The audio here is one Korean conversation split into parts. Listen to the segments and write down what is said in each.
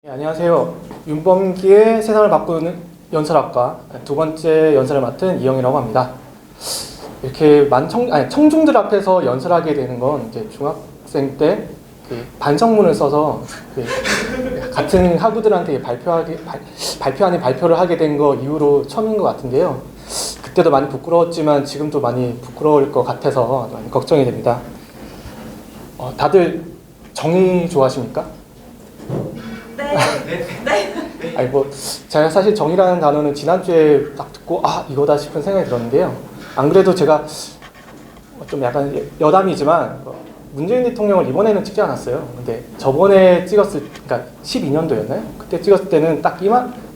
네, 안녕하세요. 윤범기의 세상을 바꾸는 연설학과 두 번째 연설을 맡은 이영이라고 합니다. 이렇게 청중들 앞에서 연설하게 되는 건 이제 중학생 때 반성문을 써서 같은 학우들한테 발표 아닌 발표를 하게 된 거 이후로 처음인 것 같은데요. 그때도 많이 부끄러웠지만 지금도 많이 부끄러울 것 같아서 많이 걱정이 됩니다. 다들 정의 좋아하십니까? 네. 아니 제가 사실 정의라는 단어는 지난주에 딱 듣고 이거다 싶은 생각이 들었는데요. 안 그래도 제가 좀 약간 여담이지만 문재인 대통령을 이번에는 찍지 않았어요. 근데 저번에 그러니까 12년도였나요? 그때 찍었을 때는 딱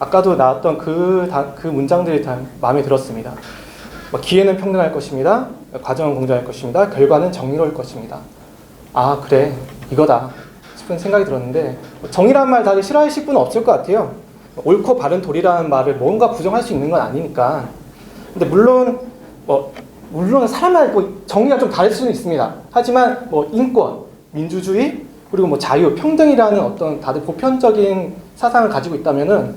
아까도 나왔던 그 문장들이 다 마음에 들었습니다. 기회는 평등할 것입니다. 과정은 공정할 것입니다. 결과는 정의로울 것입니다. 그래, 이거다 싶은 생각이 들었는데, 정의라는 말 다들 싫어하실 분은 없을 것 같아요. 옳고 바른 도리라는 말을 뭔가 부정할 수 있는 건 아니니까. 근데 물론 사람마다 정의가 좀 다를 수는 있습니다. 하지만 인권, 민주주의, 그리고 자유, 평등이라는 어떤 다들 보편적인 사상을 가지고 있다면은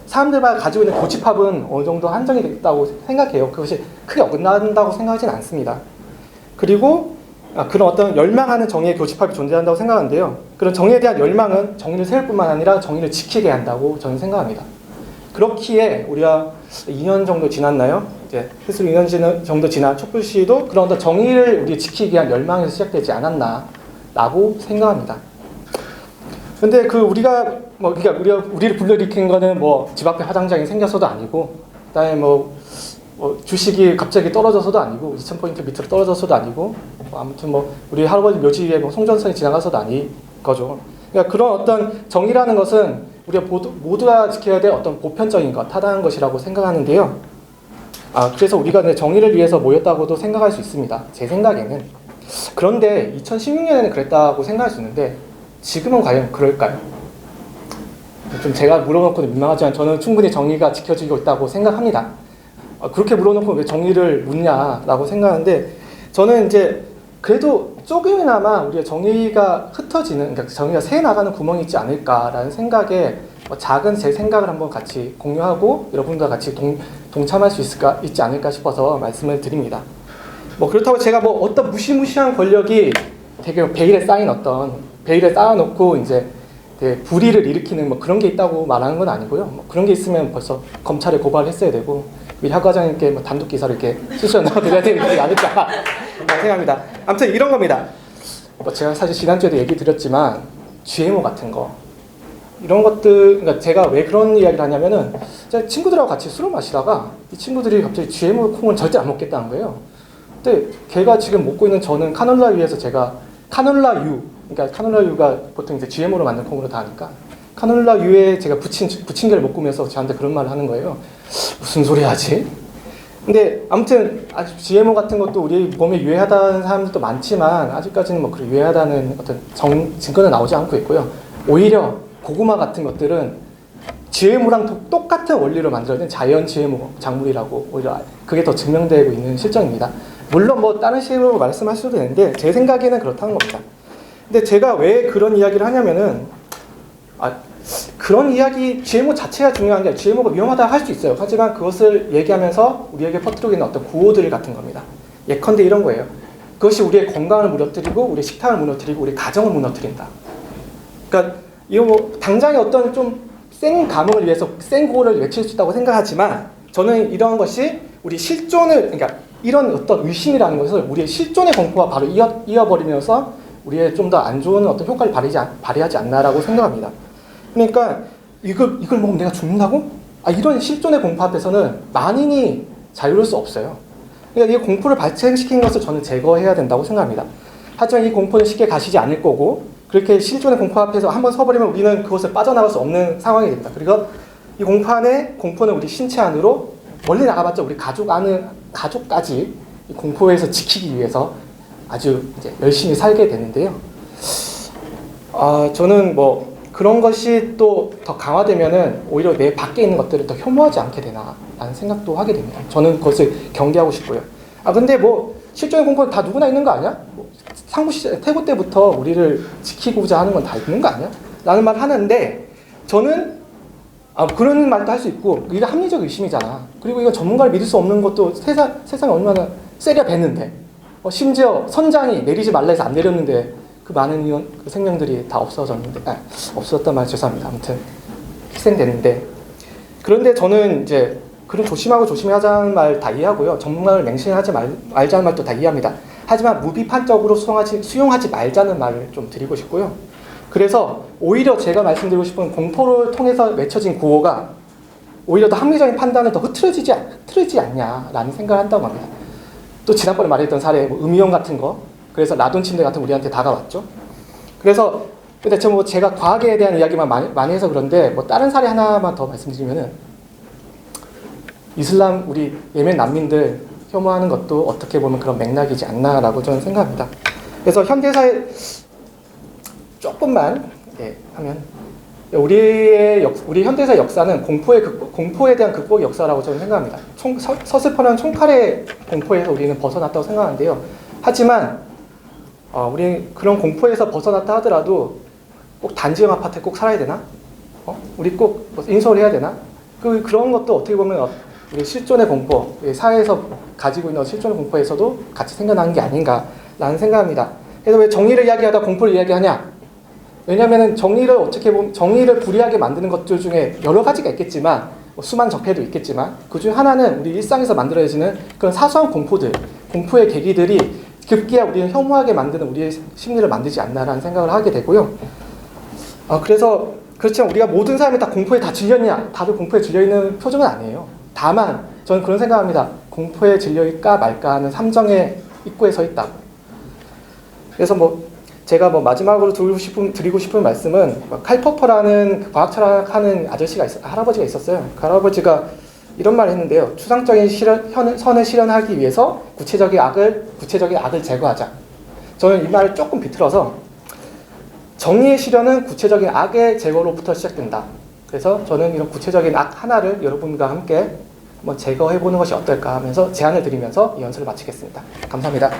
사람들마다 가지고 있는 교집합은 어느 정도 한정이 있다고 생각해요. 그것이 크게 어긋난다고 생각하진 않습니다. 그리고 그런 어떤 열망하는 정의의 교집합이 존재한다고 생각하는데요. 그런 정의에 대한 열망은 정의를 세울 뿐만 아니라 정의를 지키게 한다고 저는 생각합니다. 그렇기에 우리가 2년 정도 지났나요? 이제 스스로 2년 정도 지난 촛불 시위도 그런 어떤 정의를 우리 지키기 위한 열망에서 시작되지 않았나라고 생각합니다. 근데 우리가 우리를 불러일으킨 거는 집 앞에 화장장이 생겨서도 아니고, 그다음에 주식이 갑자기 떨어져서도 아니고, 2000포인트 밑으로 떨어져서도 아니고, 아무튼 우리 할아버지 묘지 위에 송전선이 지나가서도 아닌 거죠. 그러니까 그런 어떤 정의라는 것은 우리가 모두가 지켜야 될 어떤 보편적인 것, 타당한 것이라고 생각하는데요. 그래서 우리가 정의를 위해서 모였다고도 생각할 수 있습니다. 제 생각에는. 그런데 2016년에는 그랬다고 생각할 수 있는데, 지금은 과연 그럴까요? 좀 제가 물어놓고는 민망하지만 저는 충분히 정의가 지켜지고 있다고 생각합니다. 그렇게 물어놓고 왜 정의를 묻냐라고 생각하는데, 저는 이제 그래도 조금이나마 우리가 정의가 흩어지는, 그러니까 정의가 새 나가는 구멍이 있지 않을까라는 생각에 작은 제 생각을 한번 같이 공유하고 여러분과 같이 동참할 수 있지 않을까 싶어서 말씀을 드립니다. 그렇다고 제가 어떤 무시무시한 권력이 되게 베일에 쌓아놓고 이제 불의를 일으키는 그런 게 있다고 말하는 건 아니고요. 그런 게 있으면 벌써 검찰에 고발했어야 되고 미리 학 과장님께 단독 기사를 이렇게 수시로 넣어드려야 되는 게 아닐까 생각합니다. 아무튼 이런 겁니다. 제가 사실 지난주에도 얘기 드렸지만 GMO 같은 거, 이런 것들, 그러니까 제가 왜 그런 이야기를 하냐면은 제가 친구들하고 같이 술을 마시다가 이 친구들이 갑자기 GMO 콩을 절대 안 먹겠다는 거예요. 근데 걔가 지금 먹고 있는 저는 카놀라유에서 제가 카놀라유, 그러니까 카놀라유가 보통 이제 GMO로 만든 콩으로 다 하니까 카놀라유에 제가 부침개를 먹고 오면서 저한테 그런 말을 하는 거예요. 무슨 소리 하지? 근데 아무튼 아직 GMO 같은 것도 우리 몸에 유해하다는 사람들도 많지만 아직까지는 그런 유해하다는 어떤 증거는 나오지 않고 있고요. 오히려 고구마 같은 것들은 GMO랑 똑같은 원리로 만들어진 자연 GMO 작물이라고 오히려 그게 더 증명되고 있는 실정입니다. 물론 다른 식으로 말씀하셔도 되는데 제 생각에는 그렇다는 겁니다. 근데 제가 왜 그런 이야기를 하냐면은 그런 이야기, GMO 자체가 중요한 게 아니라 GMO가 위험하다 할 수 있어요. 하지만 그것을 얘기하면서 우리에게 퍼뜨리고 있는 어떤 구호들 같은 겁니다. 예컨대 이런 거예요. 그것이 우리의 건강을 무너뜨리고 우리의 식탁을 무너뜨리고 우리의 가정을 무너뜨린다. 그러니까 이거 당장의 어떤 좀 센 감흥을 위해서 센 구호를 외칠 수 있다고 생각하지만 저는 이런 것이 우리 그러니까 이런 어떤 의심이라는 것을 우리의 실존의 공포와 바로 이어버리면서 우리의 좀 더 안 좋은 어떤 효과를 발휘하지 않나라고 생각합니다. 그러니까 이걸 먹으면 내가 죽는다고? 이런 실존의 공포 앞에서는 만인이 자유로울 수 없어요. 그러니까 이 공포를 발생시킨 것을 저는 제거해야 된다고 생각합니다. 하지만 이 공포는 쉽게 가시지 않을 거고 그렇게 실존의 공포 앞에서 한번 서버리면 우리는 그것을 빠져나갈 수 없는 상황이 됩니다. 그리고 이 공포는 우리 신체 안으로 멀리 나가봤자 우리 가족까지 이 공포에서 지키기 위해서 아주 이제 열심히 살게 되는데요. 저는 그런 것이 또 더 강화되면은 오히려 내 밖에 있는 것들을 더 혐오하지 않게 되나라는 생각도 하게 됩니다. 저는 그것을 경계하고 싶고요. 근데 실존의 공포는 다 누구나 있는 거 아니야? 태고 때부터 우리를 지키고자 하는 건 다 있는 거 아니야? 라는 말 하는데 저는 그런 말도 할 수 있고 이게 합리적 의심이잖아. 그리고 이건 전문가를 믿을 수 없는 것도 세상에 얼마나 세려 뱉는데 심지어 선장이 내리지 말라 해서 안 내렸는데 그 많은 그 생명들이 다 없어졌는데 없어졌단 말 죄송합니다. 아무튼 희생됐는데 그런데 저는 이제 그런 조심하고 조심하자는 말 다 이해하고요. 전문가를 맹신하지 말자는 말도 다 이해합니다. 하지만 무비판적으로 수용하지 말자는 말을 좀 드리고 싶고요. 그래서 오히려 제가 말씀드리고 싶은 공포를 통해서 맺혀진 구호가 오히려 더 합리적인 판단을 더 흐트러지지 않냐라는 생각을 한다고 합니다. 또 지난번에 말했던 사례, 음이온 같은 거, 그래서 라돈 침대 같은 우리한테 다가왔죠. 그래서 근데 제가 과학에 대한 이야기만 많이 해서 그런데 다른 사례 하나만 더 말씀드리면은 이슬람 우리 예멘 난민들 혐오하는 것도 어떻게 보면 그런 맥락이지 않나라고 저는 생각합니다. 그래서 현대사회 조금만 하면 우리 현대사 역사는 공포에 대한 극복의 역사라고 저는 생각합니다. 서슬퍼런 총칼의 공포에서 우리는 벗어났다고 생각하는데요. 하지만 우리 그런 공포에서 벗어났다 하더라도 꼭 단지형 아파트에 꼭 살아야 되나? 우리 꼭 인서울 해야 되나? 그런 것도 어떻게 보면 우리 실존의 공포, 사회에서 가지고 있는 실존의 공포에서도 같이 생겨나는 게 아닌가라는 생각합니다. 그래서 왜 정의를 이야기하다 공포를 이야기하냐? 왜냐하면 정의를 불이하게 만드는 것들 중에 여러 가지가 있겠지만 수만 적폐도 있겠지만 그중 하나는 우리 일상에서 만들어지는 그런 사소한 공포의 계기들이 급기야 우리는 혐오하게 만드는 우리의 심리를 만들지 않나라는 생각을 하게 되고요. 그래서 그렇지만 우리가 모든 사람이 다 공포에 다 질렸냐? 다들 공포에 질려있는 표정은 아니에요. 다만 저는 그런 생각합니다. 공포에 질려있까 말까 하는 삼정의 입구에 서 있다고. 그래서 제가 마지막으로 드리고 싶은 말씀은 칼퍼퍼라는 과학 철학하는 할아버지가 있었어요. 그 할아버지가 이런 말을 했는데요. 추상적인 선을 실현하기 위해서 구체적인 악을 제거하자. 저는 이 말을 조금 비틀어서 정의의 실현은 구체적인 악의 제거로부터 시작된다. 그래서 저는 이런 구체적인 악 하나를 여러분과 함께 한번 제거해보는 것이 어떨까 하면서 제안을 드리면서 이 연설을 마치겠습니다. 감사합니다.